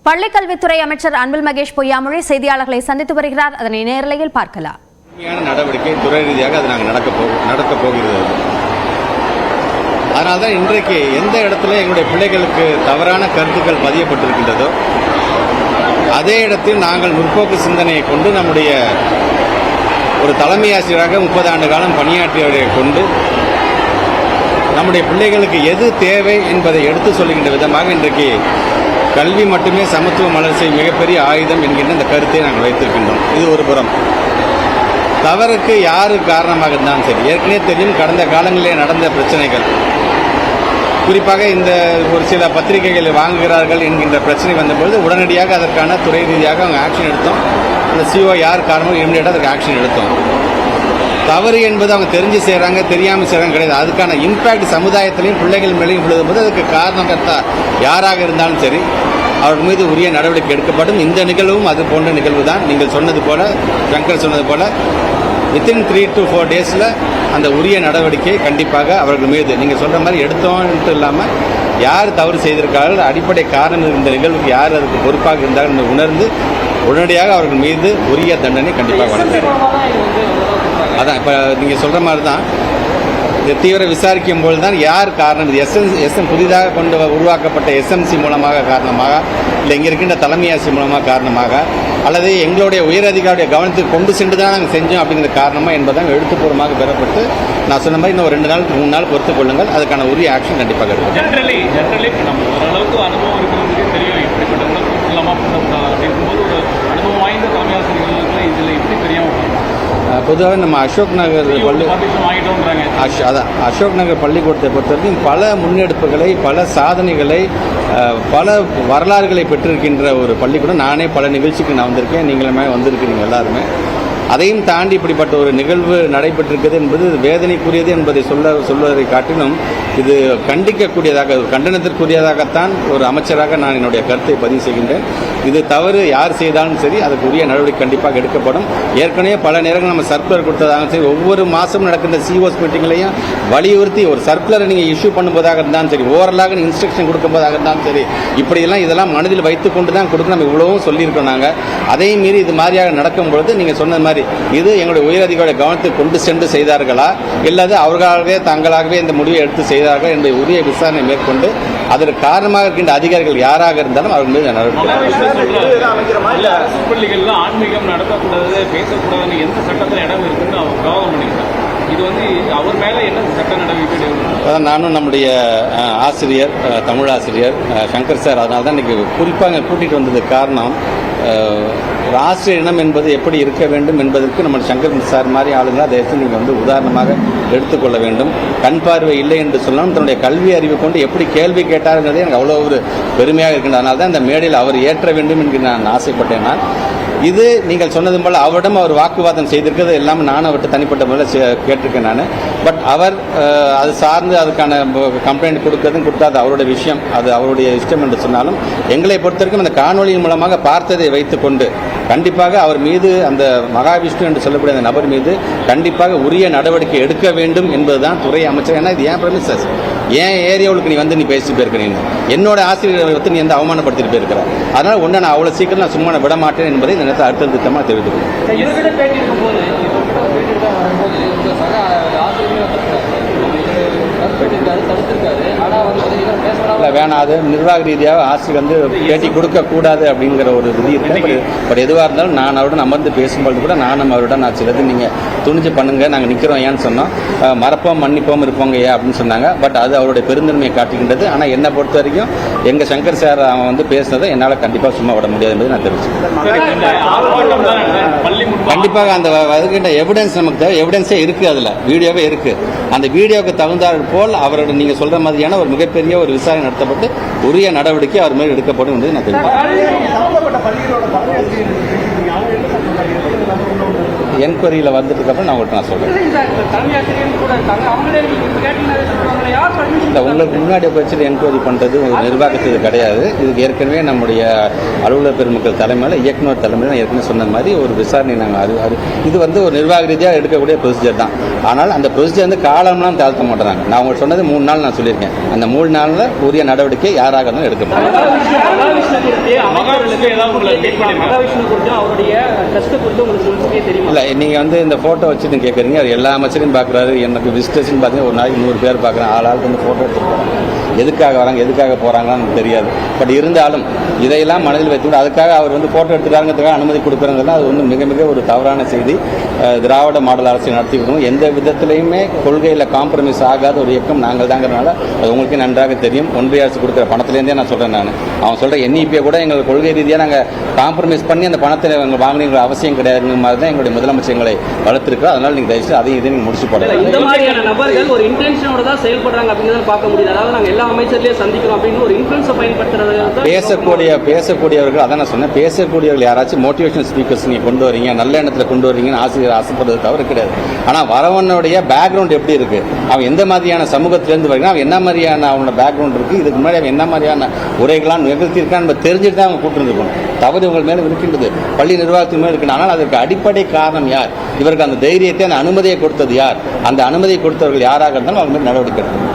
பள்ளிக்கல்வித்துறை அமைச்சர் அன்பில் மகேஷ் பொய்யாமொழி செய்தியாளர்களை சந்தித்து வருகிறார். அதனை நேரலையில் பார்க்கலாம். நடவடிக்கை துறை ரீதியாக அது நாங்கள் நடக்கப் போகிறது. அதனால தான் இன்றைக்கு எந்த இடத்துல எங்களுடைய பிள்ளைகளுக்கு தவறான கருத்துக்கள் பதியப்பட்டிருக்கின்றதோ அதே இடத்தில் நாங்கள் முற்போக்கு சிந்தனையை கொண்டு நம்முடைய ஒரு தலைமை ஆசிரியராக 30 ஆண்டு காலம் பணியாற்றியவரை கொண்டு நம்முடைய பிள்ளைகளுக்கு எது தேவை என்பதை எடுத்து சொல்லுகின்ற விதமாக இன்றைக்கு கல்வி மட்டுமே சமத்துவ வளர்ச்சி மிகப்பெரிய ஆயுதம் என்கின்ற இந்த கருத்தை நாங்கள் வைத்திருக்கின்றோம். இது ஒரு புறம். தவறுக்கு யாரு காரணமாக இருந்தாலும் சரி, ஏற்கனவே தெரியும் கடந்த காலங்களிலே நடந்த பிரச்சனைகள், குறிப்பாக இந்த ஒரு சில பத்திரிகைகளை வாங்குகிறார்கள் என்கின்ற பிரச்சனை வந்தபொழுது உடனடியாக அதற்கான துறை ரீதியாக அவங்க ஆக்ஷன் எடுத்தோம். அந்த சிஓ யார் காரணமோ இமிடியேட்டாக அதுக்கு ஆக்ஷன் எடுத்தோம். தவறு என்பது அவங்க தெரிஞ்சு செய்கிறாங்க, தெரியாமல் செய்கிறாங்க கிடையாது. அதுக்கான இம்பேக்ட் சமுதாயத்திலையும் பிள்ளைகள் மேலேயும் விழுதும்போது அதுக்கு காரணகர்த்தா யாராக இருந்தாலும் சரி அவர்கள் மீது உரிய நடவடிக்கை எடுக்கப்படும். இந்த நிகழ்வும் அது போன்ற நிகழ்வு தான். நீங்கள் சொன்னது போல, சங்கர் சொன்னது போல, வித்தின் 3 to 4 டேஸில் அந்த உரிய நடவடிக்கை கண்டிப்பாக அவர்கள் மீது நீங்கள் சொல்கிற மாதிரி எடுத்தோன்ட்டு இல்லாமல் யார் தவறு செய்திருக்கார்கள், அடிப்படை காரணம் இந்த நிகழ்வுக்கு யார் அதுக்கு பொறுப்பாக இருந்தார்கள் உணர்ந்து உடனடியாக அவர்கள் மீது உரிய தண்டனை கண்டிப்பாக வழங்குகிறோம். அதான் இப்போ நீங்கள் சொல்கிற மாதிரி தான் தீவிர விசாரிக்கும் போது தான் யார் காரணம், இது புதிதாக கொண்டு உருவாக்கப்பட்ட எஸ்எம்சி மூலமாக காரணமாக, இல்லை இங்கே இருக்கின்ற தலைமை ஆசிரியர் மூலமாக காரணமாக, அல்லது எங்களுடைய உயரதிகாரியுடைய கவனத்துக்கு கொண்டு சென்று தான் நாங்கள் செஞ்சோம் அப்படிங்கிற காரணமாக என்பதான் எழுத்துப்பூர்வமாக பெறப்பட்டு நான் சொன்ன மாதிரி இன்னும் 2 நாள் 3 நாள் பொறுத்துக் கொள்ளுங்கள். அதுக்கான உரிய ஆக்ஷன் கண்டிப்பாக இருக்கும். ஜென்ரலி நம்ம ஓரளவுக்கு அனுபவம் இருக்கிறவங்களுக்கு தெரியும் இப்படிப்பட்ட உணர்வு இல்லாமல் அப்படிங்கும்போது ஒரு அனுபவம் வாய்ந்த தலைமை ஆசிரியர்களுக்கு இதில் இப்படி தெரியாமல் பொதுவாக நம்ம அசோக் நகர் அசோக் நகர் பள்ளிக்கூடத்தை பொறுத்த வரைக்கும் பல முன்னெடுப்புகளை, பல சாதனைகளை, பல வரலாறுகளை பெற்றிருக்கின்ற ஒரு பள்ளிக்கூடம். நானே பல நிகழ்ச்சிக்கு நான் வந்திருக்கேன், நீங்களுமே வந்திருக்கிறீங்க எல்லாருமே. அதையும் தாண்டி இப்படிப்பட்ட ஒரு நிகழ்வு நடைபெற்றிருக்கிறது என்பது வேதனைக்குரியது என்பதை சொல்வதை காட்டிலும் இது கண்டிக்கக்கூடியதாக, கண்டனத்திற்குரியதாகத்தான் ஒரு அமைச்சராக நான் என்னுடைய கருத்தை பதிவு செய்கின்றேன். இது தவறு யார் செய்தாலும் சரி அதுக்கு உரிய நடவடிக்கை கண்டிப்பாக எடுக்கப்படும். ஏற்கனவே பல நேரங்கள் நம்ம சர்க்குலர் கொடுத்ததாகவும் சரி, ஒவ்வொரு மாதம் நடக்கின்ற சிஓஸ் மீட்டிங்லையும் வலியுறுத்தி ஒரு சர்க்குலரை நீங்கள் இஷ்யூ பண்ணும்போதாக இருந்தாலும் சரி, ஓரலாக இன்ஸ்ட்ரக்ஷன் கொடுக்கும்போதாக இருந்தாலும் சரி, இதெல்லாம் மனதில் வைத்துக் கொண்டு தான் கொடுக்க நம்ம இவ்வளவும் சொல்லியிருக்கோம். நாங்கள் அதையும் மீறி இது மாதிரியாக நடக்கும்பொழுது நீங்கள் சொன்ன மாதிரி இது எங்களுடைய உயரதிகாரியுடைய கவனத்துக்கு கொண்டு சென்று செய்தார்களா, இல்லது அவர்களாகவே தங்களாகவே இந்த முடிவை எடுத்து செய்தார்கள் என்பதை உரிய விசாரணை மேற்கொண்டு அதற்கு காரணமாக இருக்கின்ற அதிகாரிகள் யாராக இருந்தாலும் அவர்கள் மீது நடவடிக்கை. பள்ளிகள்ல ஆன்மீகம் நடத்தக்கூடாது, பேசக்கூடாதுன்னு எந்த சட்டத்தில் இடம் இருக்குன்னு அவங்க கவனம் பண்ணிக்கிறாங்க. இது அவர் மேல என்ன சட்ட நடவடிக்கை? அதான் நானும் நம்முடைய ஆசிரியர், தமிழ் ஆசிரியர் சங்கர் சார், அதனால தான் இன்னைக்கு குறிப்பாக கூட்டிகிட்டு வந்ததுக்கு காரணம், ஒரு ஆசிரியர் இனம் என்பது எப்படி இருக்க வேண்டும் என்பதற்கு நம்ம சங்கர் சார் மாதிரி ஆளுங்க அதை நீங்கள் உதாரணமாக எடுத்துக்கொள்ள வேண்டும். கண் பார்வை இல்லை என்று சொன்னாலும் தன்னுடைய கல்வி அறிவு கொண்டு எப்படி கேள்வி கேட்டாருங்கிறதே எனக்கு அவ்வளோ ஒரு பெருமையாக இருக்கின்ற. அதனால தான் இந்த மேடையில் அவர் ஏற்ற வேண்டும் என்று நான் ஆசைப்பட்டேன். நான் இது நீங்கள் சொன்னது போல் அவரிடம் அவர் வாக்குவாதம் செய்திருக்கிறது எல்லாமே நானும் அவர்கிட்ட தனிப்பட்ட முறையில் கேட்டிருக்கேன் நான். பட் அவர் அது சார்ந்து அதுக்கான கம்ப்ளைண்ட் கொடுக்காது அவருடைய விஷயம், அது அவருடைய இஷ்டம் என்று சொன்னாலும் எங்களை பொறுத்த வரைக்கும் அந்த காணொலியின் மூலமாக பார்த்ததை வைத்துக்கொண்டு கண்டிப்பாக அவர் மீது, அந்த மகாவிஷ்ணு என்று சொல்லக்கூடிய அந்த நபர் மீது கண்டிப்பாக உரிய நடவடிக்கை எடுக்க வேண்டும் என்பதுதான் துறை அமைச்சர். ஏன்னா இது ஏன் பிரமிசஸ், ஏன் ஏரியாவுக்கு நீ பேசி போயிருக்கிறீங்க, என்னோட ஆசிரியரை நீ அவமானப்படுத்திட்டு போயிருக்கிற, அதனால ஒன்றை நான் அவ்வளோ சீக்கிரம் நான் சும்மா விட மாட்டேன் என்பதை இந்த நேரத்தில் அடுத்த திட்டமாக தெரிவித்துக்கிறேன். இல்லை வேணாம், அது நிர்வாக ரீதியாக ஆசிரியர் பேட்டி கொடுக்கக்கூடாது அப்படிங்கிற ஒரு விதி இருக்கு. பட் எதுவாக இருந்தாலும் நான் அவருடன் அமர்ந்து பேசும்போது கூட நானும் அவருடன் நான் சிலது நீங்கள் துணிஞ்சு பண்ணுங்க, நாங்கள் நிற்கிறோம் ஏன்னு சொன்னோம், மறப்போம் மன்னிப்போம் இருப்போங்க ஏன் அப்படின்னு சொன்னாங்க. பட் அது அவருடைய பெருந்தன்மையை காட்டுகின்றது. ஆனால் என்னை பொறுத்த வரைக்கும் எங்கள் சங்கர் சார் அவன் பேசினதை என்னால் கண்டிப்பாக சும்மா விட முடியாது என்பதை நான் தெரிவிச்சுக்கிறேன். கண்டிப்பாக அந்த வருகின்ற எவிடன்ஸ் நமக்கு தேவை. எவிடன்ஸே இருக்குது, அதில் வீடியோவே இருக்குது. அந்த வீடியோவுக்கு தகுந்தாற் போல் அவரோட நீங்கள் சொல்கிற மாதிரியான ஒரு மிகப்பெரிய ஒரு விசாரணை நடத்தப்பட்டு உரிய நடவடிக்கை அவர் மேல் எடுக்கப்படும் என்று நான் என்கொயரியில் வந்ததுக்கப்புறம் நான் உங்கள்கிட்ட நான் சொல்கிறேன். இல்லை, உங்களுக்கு முன்னாடி வச்சுட்டு என்கொயரி பண்ணுறது ஒரு நிர்வாகத்துக்கு கிடையாது. இதுக்கு ஏற்கனவே நம்முடைய அலுவலர் பெருமக்கள் தலைமையில், இயக்குநர் தலைமையில் நான் ஏற்கனவே சொன்ன மாதிரி ஒரு விசாரணை நாங்கள் இது ஒரு நிர்வாக ரீதியாக எடுக்கக்கூடிய ப்ரொசீஜர் தான். ஆனால் அந்த ப்ரொசீஜர் காலம்லாம் தாழ்த்த மாட்டேறாங்க. நான் உங்களுக்கு சொன்னது 3 நாள் நான் சொல்லியிருக்கேன். அந்த 3 நாளில் உரிய நடவடிக்கை யாராக இருந்தாலும் எடுக்க முடியும். மகாவிஷ்ணு ஏதாவது உங்களை மீட் பண்ணி மகாவிஷ்ணு குறித்து அவருடைய ட்ரஸ்ட் குறித்து உங்களுக்கு முழுக்கே தெரியுமா? இல்லை, நீங்கள் வந்து இந்த ஃபோட்டோ வச்சுட்டு கேட்குறீங்க. அவர் எல்லா அமைச்சரையும் பார்க்குறாரு. எனக்கு விசிட்டர்ஸ்னு பார்த்தீங்கன்னா ஒரு நாளைக்கு 100 பேர் பார்க்குறேன். ஆளுக்கு வந்து ஃபோட்டோ எடுத்துருக்காங்க. எதுக்காக வராங்க, எதுக்காக போகிறாங்கன்னு எனக்கு தெரியாது. பட் இருந்தாலும் இதையெல்லாம் மனதில் வைத்துவிட்டு அதுக்காக அவர் வந்து ஃபோட்டோ எடுத்துக்காரங்கிறதுக்காக அனுமதி கொடுக்குறதுலாம் அது வந்து மிக மிக ஒரு தவறான செய்தி. திராவிட மாடல் அரசை நடத்தி விடுவோம். எந்த விதத்திலையுமே கொள்கையில் காம்ப்ரமைஸ் ஆகாத ஒரு இயக்கம் நாங்கள் தாங்கிறதுனால அது உங்களுக்கு நன்றாக தெரியும். ஒன்றிய அரசு கொடுக்குற பணத்திலேருந்தே நான் சொல்கிறேன். அவன் சொல்கிற NEP கூட எங்கள் கொள்கை ரீதியாக நாங்கள் காம்ப்ரமைஸ் பண்ணி அந்த பணத்தை எங்கள் வாங்கினீங்க அவசியம் கிடையாதுங்கிற மாதிரி தான் எங்களுடைய முதலமைச்சர் எங்களை வளர்த்துருக்கோம். அதனால் நீங்கள் தயவுசெய்து அதையும் இதையும் நீங்கள் முடிச்சு போடலாம். இந்த மாதிரியான நபர்கள் ஒரு இன்டென்ஷனோட தான் செயல்படுறாங்க அப்படின்னு பார்க்க முடியுது. அதாவது நாங்கள் எல்லா அமைச்சர்லயும் சந்திக்கிறோம் அப்படின்னு ஒரு இன்ஃபுளுன்ஸை பயன்படுத்துறது பேசக்கூடியவர்கள் அதான் நான் சொன்னேன். பேசக்கூடியவர்கள் யாராச்சும் மோட்டிவேஷனல் ஸ்பீக்கர்ஸ் நீங்கள் கொண்டு வரீங்க, நல்ல எண்ணத்தில் கொண்டு வரீங்கன்னு ஆசிரியர் ஆசைப்படுறது தவறு கிடையாது. ஆனால் வரவனுடைய பேக்ரவுண்ட் எப்படி இருக்கு, அவன் எந்த மாதிரியான சமூகத்திலேருந்து வரீங்க, அவன் என்ன மாதிரியான அவனோட பேக்ரவுண்ட் இருக்கு, இதுக்கு முன்னாடி அவன் என்ன மாதிரியான உரைகளாம் நிகழ்த்தியிருக்கான்னு நம்ம தெரிஞ்சுட்டு தான் அவங்க கூட்டிருந்துருக்கணும். தவறு உங்கள் மேலே இருக்கின்றது, பள்ளி நிர்வாகத்தின் மேலே இருக்கு. ஆனால் அதற்கு அடிப்படை காரணம் யார், இவருக்கு அந்த தைரியத்தை அந்த அனுமதியை கொடுத்தது யார், அந்த அனுமதியை கொடுத்தவர்கள் யாராக இருந்தாலும் அவங்க மேலே நடவடிக்கை எடுக்கணும்.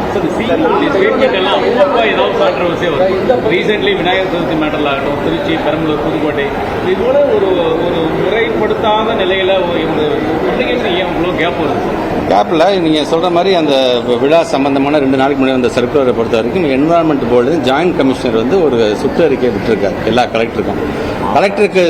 ரீசென்ட்லி விநாயகர் சதுர்த்தி மேட்டர்ல ஆகட்டும், திருச்சி, பெரம்பலூர், புதுக்கோட்டை, இது போல ஒரு முறைப்படுத்தாத நிலையில பண்டிகைக்கு ஏன் இவ்வளோ கேப் வருது? கேப்பில் நீங்கள் சொல்கிற மாதிரி அந்த விழா சம்பந்தமான 2 நாளைக்கு முன்னாடி அந்த சர்க்குலரை பொறுத்த வரைக்கும் என்விரான்மெண்ட் போர்டு ஜாயின்ட் கமிஷனர் வந்து ஒரு சுற்றறிக்கை விட்டுருக்காரு எல்லா கலெக்டருக்கும். கலெக்டருக்கு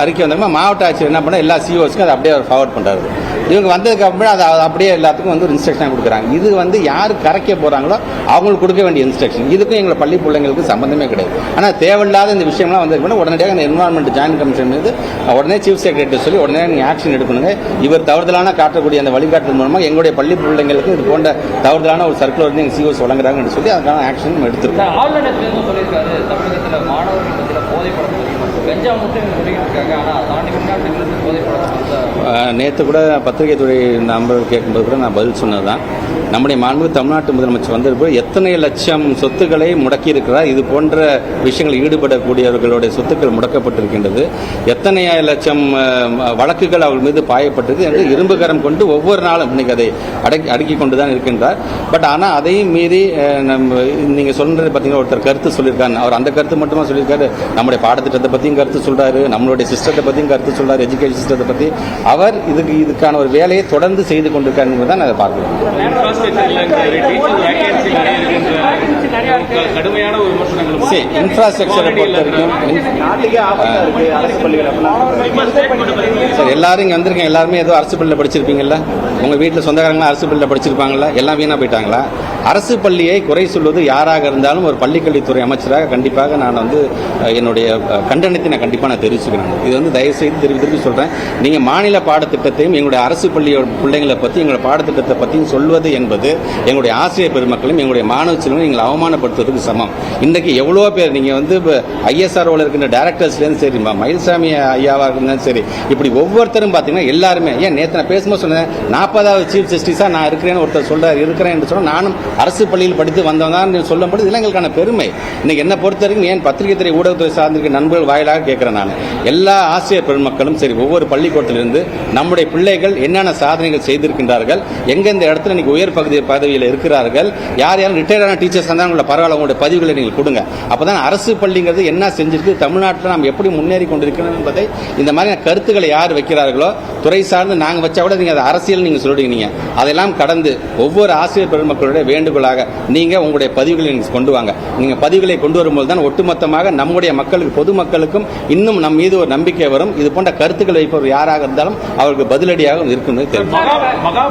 அறிக்கை வந்தாங்கன்னா மாவட்ட ஆட்சியர் என்ன பண்ணால் எல்லா COஸ்க்கும் அதை அப்படியே அவர் ஃபார்வர்ட் பண்ணுறாரு. இவங்க வந்ததுக்கு அப்புறம் அதை அப்படியே எல்லாத்துக்கும் வந்து ஒரு இன்ஸ்ட்ரக்ஷன் கொடுக்குறாங்க. இது வந்து யார் கரைக்க போகிறாங்களோ அவங்களுக்கு கொடுக்க வேண்டிய இன்ஸ்ட்ரக்ஷன். இதுக்கும் எங்களை பள்ளி பிள்ளைங்களுக்கு சம்பந்தமே கிடையாது. ஆனால் தேவையில்லாத இந்த விஷயம்லாம் வந்து உடனடியாக அந்த என்விரான்மெண்ட் ஜாயின்ட் கமிஷன் மீது உடனே சீஃப் செக்ரட்டரி சொல்லி உடனே நீங்கள் ஆக்ஷன் எடுக்கணுங்க. இவர் தவறுதலான காட்டக்கூடிய அந்த வழிகாட்டுதல் மூலமாக எங்களுடைய பள்ளி பிள்ளைங்களுக்கு இது போன்ற தவறுதலான ஒரு சர்க்குலர் வந்து எங்கள் COs வழங்குறாங்கன்னு சொல்லி அதுக்கான ஆக்ஷன் எடுத்திருக்கோம். ஆளுநர் சொல்லியிருக்காரு, தமிழகத்தில் மாணவர்கள் மத்தியில் போதைப்படம் கஞ்சா மட்டும் சொல்லிட்டு இருக்காங்க. ஆனால் தாண்டி வெளிநாட்டுகளுக்கு போதைப்படம் நேற்று கூட பத்திரிகை துறை நண்பர்கள் கேட்கும்போது கூட நான் பதில் சொன்னதுதான். நம்முடைய மாண்பு தமிழ்நாட்டு முதலமைச்சர் வந்திருப்போ எத்தனை லட்சம் சொத்துக்களை முடக்கி இருக்கிறார். இது போன்ற விஷயங்கள் ஈடுபடக்கூடியவர்களுடைய சொத்துக்கள் முடக்கப்பட்டிருக்கின்றது. எத்தனை லட்சம் வழக்குகள் அவர்கள் மீது பாயப்பட்டது என்று இரும்புகரம் கொண்டு ஒவ்வொரு நாளும் இன்னைக்கு அதை அடுக்கி கொண்டு தான் இருக்கின்றார். பட் ஆனால் அதையும் மீறி நீங்கள் சொல்றது பார்த்தீங்கன்னா ஒருத்தர் கருத்து சொல்லியிருக்காரு. அவர் அந்த கருத்து மட்டுமா சொல்லியிருக்காரு, நம்முடைய பாடத்திட்டத்தை பற்றியும் கருத்து சொல்றாரு, நம்மளுடைய சிஸ்டத்தை பற்றியும் கருத்து சொல்றாரு, எஜுகேஷன் சிஸ்டத்தை பற்றி அவர் இதுக்கான ஒரு வேலையை தொடர்ந்து செய்து கொண்டிருக்காரு தான் அதை பார்க்கலாம். கடுமையான ஒரு விமர்சனங்கள் இன்ஃப்ராஸ்ட்ரக்சரை பொறுத்த வரைக்கும் சார் எல்லாரும் இங்கே வந்திருக்கேன். எல்லாருமே ஏதோ அரசு பள்ளியில் படிச்சிருப்பீங்கல்ல, உங்கள் வீட்டில் சொந்தக்காரங்களாம் அரசு பள்ளியில் படிச்சிருப்பாங்களா, எல்லாம் வீணாக போயிட்டாங்களா? அரசு பள்ளியை குறை சொல்வது யாராக இருந்தாலும் ஒரு பள்ளிக்கல்வித்துறை அமைச்சராக கண்டிப்பாக நான் வந்து என்னுடைய கண்டனத்தை நான் கண்டிப்பாக நான் தெரிவிச்சுக்கிறேன். இது வந்து தயவுசெய்து திருப்பி சொல்கிறேன். நீங்கள் மாநில பாடத்திட்டத்தையும் எங்களுடைய அரசு பள்ளியோட பிள்ளைங்களை பற்றி எங்களுடைய பாடத்திட்டத்தை பற்றியும் சொல்வது என்பது எங்களுடைய ஆசிரியர் பெருமக்களும் எங்களுடைய மாணவ செல்வங்களும் எங்களை அவமானப்படுத்துவதற்கு சமம். இன்றைக்கு எவ்வளோ பேர் நீங்கள் வந்து ISROவில் இருக்கின்ற டேரக்டர்ஸ்லேருந்து சரி, மயில்சாமி ஐயாவாக இருந்தாலும் சரி, இப்படி ஒவ்வொருத்தரும் பார்த்தீங்கன்னா எல்லாருமே ஏன் நேற்று நான் பேசும்போது சொன்னேன், 40வது சீஃப் ஜஸ்டிஸாக நான் இருக்கிறேன்னு ஒருத்தர் சொல்கிறார், இருக்கிறேன் என்று சொன்னால் நானும் அரசு பள்ளியில் படித்து வந்தவன் சொல்லும்போது இதெல்லாம் எங்களுக்கான பெருமை. இன்னைக்கு என்ன பொறுத்த வரைக்கும் ஏன் பத்திரிகை துறை ஊடகத்துறை சார்ந்திருக்க நண்பர்கள் வாயிலாக கேட்கிறேன். நான் எல்லா ஆசிரியர் பெருமக்களும் சரி, ஒவ்வொரு பள்ளிக்கூடத்திலிருந்து நம்முடைய பிள்ளைகள் என்னென்ன சாதனைகள் செய்திருக்கின்றார்கள், எங்கெந்த இடத்துல இன்னைக்கு உயர் பதவியில் இருக்கிறார்கள், யார் யாரும் ரிட்டையர்டான டீச்சர்ஸ் இருந்தாலும் பரவாயில்ல, உங்களுடைய பதிவுகளை நீங்கள் கொடுங்க. அப்பதான் அரசு பள்ளிங்கிறது என்ன செஞ்சிருக்கு, தமிழ்நாட்டில் நாம் எப்படி முன்னேறி கொண்டிருக்கிறோம் என்பதை இந்த மாதிரி கருத்துக்களை யார் வைக்கிறார்களோ, துறை சார்ந்து நாங்கள் வச்சா கூட நீங்க அரசியல் நீங்க சொல்றீங்க, அதெல்லாம் கடந்து ஒவ்வொரு ஆசிரியர் பெருமக்களுடைய வேண்டுகோளாக நீங்க உங்களுடைய பதிவுகளை நீங்க கொண்டு வாங்க. நீங்க பதிவுகளை கொண்டு வரும்போது தான் ஒட்டுமொத்தமாக நம்முடைய மக்களுக்கு, பொதுமக்களுக்கும் இன்னும் நம் மீது ஒரு நம்பிக்கை வரும். இது போன்ற கருத்துக்களை வைப்பவர் யாராக இருந்தாலும் அவருக்கு பதிலடியாக இருக்கும் தெரியும்.